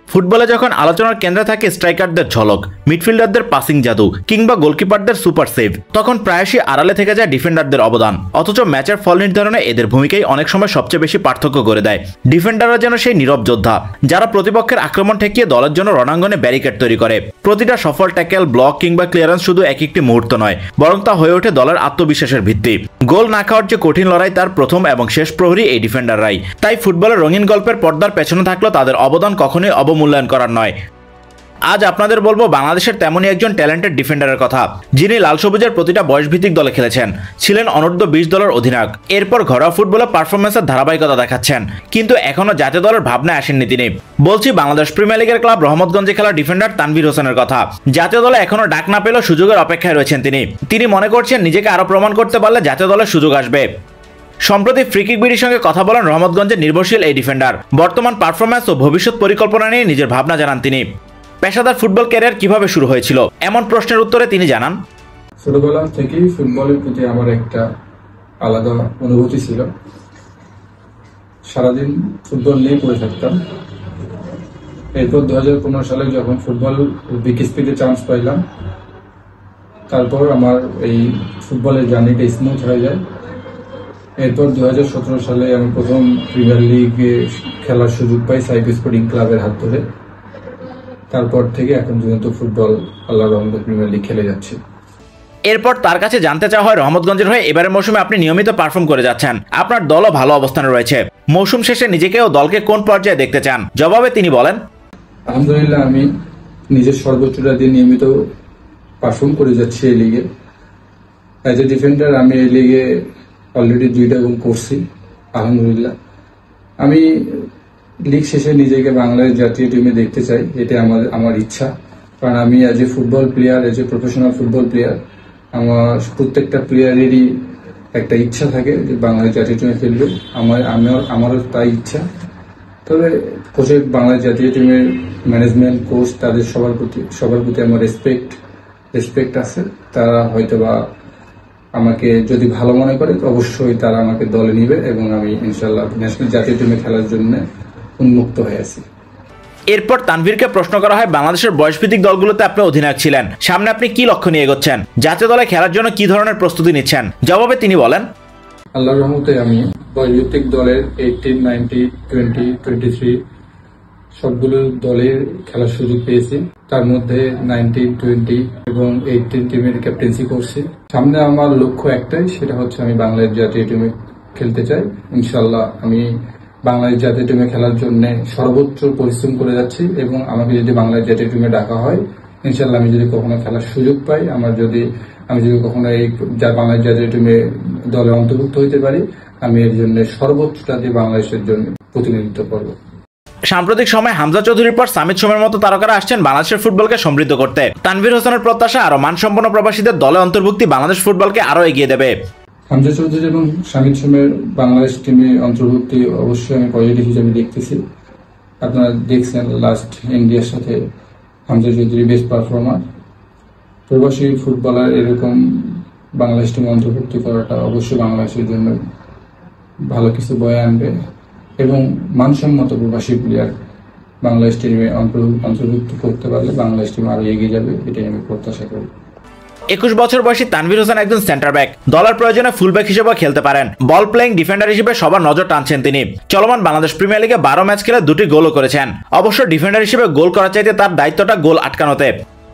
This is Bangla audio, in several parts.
ফুটবলে যখন আলোচনার কেন্দ্রে থাকে স্ট্রাইকারদের ঝলক, মিডফিল্ডারদের পাসিং জাদু কিংবা গোলকিপারদের সুপার সেভ, তখন প্রায়শই আড়ালে থেকে যায় ডিফেন্ডারদের অবদান। অথচ ম্যাচের ফল নির্ধারণে এদের ভূমিকাই অনেক সময় সবচেয়ে বেশি পার্থক্য করে দেয়। ডিফেন্ডাররা যেন সেই নীরব যোদ্ধা, যারা প্রতিপক্ষের আক্রমণ ঠেকিয়ে দলের জন্য রণাঙ্গনে ব্যারিকেড তৈরি করে। প্রতিটা সফল ট্যাকেল, ব্লক কিংবা ক্লিয়ারেন্স শুধু এক একটি মুহূর্ত নয়, বরং তা হয়ে ওঠে দলের আত্মবিশ্বাসের ভিত্তি। গোল না খাওয়ার যে কঠিন লড়াই, তার প্রথম এবং শেষ প্রহরী এই ডিফেন্ডাররাই। তাই ফুটবলের রঙিন গল্পের পর্দার পেছনে থাকলেও তাদের অবদান কখনোই অবমূল্যায়ন করার নয়। আজ আপনাদের বলবো বাংলাদেশের তেমনই একজন ট্যালেন্টেড ডিফেন্ডারের কথা, যিনি লাল সবুজের প্রতিটা বয়সভিত্তিক দলে খেলেছেন, ছিলেন অনূর্ধ্ব 20 দলের অধিনায়ক, এরপর ঘরোয়া ফুটবলে পারফরমেন্সের ধারাবাহিকতা দেখাচ্ছেন, কিন্তু এখনো জাতীয় দলের ভাবনায় আসেননি তিনি। বলছি বাংলাদেশ প্রিমিয়ার লিগের ক্লাব রহমতগঞ্জে খেলা ডিফেন্ডার তানভীর হোসেনের কথা। জাতীয় দলে এখনো ডাক না পেলেও সুযোগের অপেক্ষায় রয়েছেন তিনি মনে করছেন নিজেকে আরো প্রমাণ করতে পারলে জাতীয় দলের সুযোগ আসবে। সম্প্রতি ফ্রিকিক বিডির সঙ্গে কথা বলেন রহমতগঞ্জের নির্ভরশীল এই ডিফেন্ডার। বর্তমান পারফরম্যান্স ও ভবিষ্যৎ পরিকল্পনা নিয়ে নিজের ভাবনা জানান তিনি। পেশাদার ফুটবল ক্যারিয়ার কিভাবে শুরু হয়েছিল, এমন প্রশ্নের উত্তরে তিনি জানান, ছোটবেলা থেকেই ফুটবলের প্রতি আমার একটা আলাদা অনুভূতি ছিল। সারাদিন ফুটবল নিয়ে পড়ে থাকতাম। এরপর 2015 সালে যখন ফুটবল বিগ স্পিডে চান্স পাইলাম, তারপর আমার এই ফুটবলের জার্নিটা স্মুথ হয়ে যায়। এরপর 2017 সালে আমি প্রথম প্রিমিয়ার লিগে খেলার সুযোগ পাই সাইকো স্পোর্টিং ক্লাবের হাত ধরে। তারপর থেকে এখন পর্যন্ত ফুটবল আল্লাহর রহমতে প্রিমিয়ার লিগ খেলে যাচ্ছে। এরপর তার কাছে জানতে চাওয়া হয় রহমতগঞ্জের হয়ে এবারের মৌসুমে আপনি নিয়মিত পারফর্ম করে যাচ্ছেন, আপনার দলও ভালো অবস্থানে রয়েছে, মৌসুম শেষে নিজেকে ও দলকে কোন পর্যায়ে দেখতে চান? জবাবে তিনি বলেন, আলহামদুলিল্লাহ আমি নিজের সর্বোচ্চটা দিয়ে নিয়মিত পারফর্ম করে যাচ্ছি এই লিগে। অ্যাজ এ ডিফেন্ডার আমি এই লিগে অলরেডি 2টা গোল করছি আলহামদুলিল্লাহ। আমি লিগ শেষে নিজেকে বাংলাদেশ জাতীয় টিমে দেখতে চাই, এটা আমার ইচ্ছা। কারণ আমি as a football player, as a professional football player, আমার প্রত্যেকটা প্লেয়ারেরই একটা ইচ্ছা থাকে যে বাংলাদেশ জাতীয় টিমে খেলবে। আমারও তাই ইচ্ছা। তবে কোচের বাংলাদেশ জাতীয় টিমের ম্যানেজমেন্ট, কোচ, তাদের সবার প্রতি আমার রেসপেক্ট আছে। তারা হয়তোবা আমাকে যদি ভালো মনে করে অবশ্যই তারা আমাকে দলে নিবে এবং আমি ইনশাল্লাহ ন্যাশনাল জাতীয় টিমে খেলার জন্য উন্মুক্ত হয়ে আছি। এরপর তানভীরকে প্রশ্ন করা হয় বাংলাদেশের বয়সভিত্তিক দলগুলোতে আপনি অধিনায়ক ছিলেন, সামনে আপনি কি লক্ষ্য নিয়ে এগোচ্ছেন, জাতীয় দলে খেলার জন্য কি ধরনের প্রস্তুতি নিচ্ছেন? জবাবে তিনি বলেন, আল্লাহর রহমতে আমি বয়সভিত্তিক দলের 18, 19, 20, 23 সবগুলো দলের খেলার সুযোগ পেয়েছি। তার মধ্যে 19, 20 এবং 18 টিমের ক্যাপ্টেন্সি করছি। সামনে আমার লক্ষ্য একটাই, সেটা হচ্ছে আমি বাংলাদেশ জাতীয় টিমে খেলতে চাই। ইনশাল্লাহ আমি বাংলাদেশ জাতীয় টিমে খেলার জন্য সর্বোচ্চ পরিশ্রম করে যাচ্ছি এবং আমাকে যদি বাংলাদেশ জাতীয় টিমে ডাকা হয়, ইনশাল্লাহ আমি যদি কখনো খেলার সুযোগ পাই, আমি যদি কখনো এই বাংলাদেশ জাতীয় টিমে দলে অন্তর্ভুক্ত হইতে পারি, আমি এর জন্য সর্বোচ্চটা দিয়ে বাংলাদেশের জন্য প্রতিনিধিত্ব করব। সাম্প্রতিক সময় হামজা চৌধুরীর পর সামিদ সোমের মতো তারকারা আসছেন বাংলাদেশের ফুটবলকে সমৃদ্ধ করতে। তানভীর হোসেনের প্রত্যাশা আরো মানসম্পন্ন প্রবাসীদের দলে অন্তর্ভুক্তি বাংলাদেশ ফুটবলকে আরো এগিয়ে দেবে। হামজা চৌধুরী এবং সামিদ সোমের বাংলাদেশ টিমে অন্তর্ভুক্তি অবশ্যই আমি পজিটিভ হিসেবে দেখতেছি। আপনারা দেখছেন লাস্ট ইন্ডিয়ার সাথে হামজা চৌধুরী বেস্ট পারফর্মার। প্রবাসী ফুটবলার এরকম বাংলাদেশ টিমে অন্তর্ভুক্তি করাটা অবশ্যই বাংলাদেশের জন্য ভালো কিছু বয়ে আনবে এবং মানসম্মত প্রবাসী প্লেয়ার বাংলাদেশ টিমে অন্তর্ভুক্ত করতে পারলে বাংলাদেশ টিম আরো এগিয়ে যাবে, এটাই আমি প্রত্যাশা করি। 21 বছর বয়সী তানভীর হোসেন একজন সেন্টার ব্যাক, দলের প্রয়োজনে ফুলব্যাক হিসেবেও খেলতে পারেন। বল প্লেইং ডিফেন্ডার হিসেবে সবার নজর টানছেন তিনি। চলমান বাংলাদেশ প্রিমিয়ার লিগে 12 ম্যাচ খেলে 2টি গোলও করেছেন। অবশ্য ডিফেন্ডার হিসেবে গোল করার চাইতে তার দায়িত্বটা গোল আটকানোতে।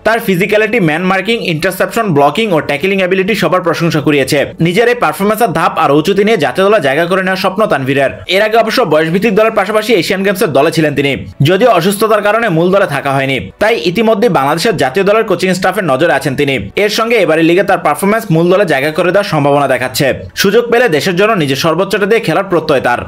তার physicality, man marking, interception, blocking ও ট্যাকলিং অ্যাবিলিটি সবার প্রশংসা কুড়িয়েছে। নিজের এই পারফরমেন্সের ধাপ আর উঁচুতে নিয়ে জাতীয় দলে জায়গা করে নেওয়ার স্বপ্ন তানভীরের। এর আগে অবশ্য বয়সভিত্তিক দলের পাশাপাশি এশিয়ান গেমসের দলে ছিলেন তিনি, যদিও অসুস্থতার কারণে মূল দলে থাকা হয়নি। তাই ইতিমধ্যে বাংলাদেশের জাতীয় দলের কোচিং স্টাফের নজরে আছেন তিনি। এর সঙ্গে এবারের লিগে তার পারফরমেন্স মূল দলে জায়গা করে দেওয়ার সম্ভাবনা দেখাচ্ছে। সুযোগ পেলে দেশের জন্য নিজের সর্বোচ্চটা দিয়ে খেলার প্রত্যয় তার।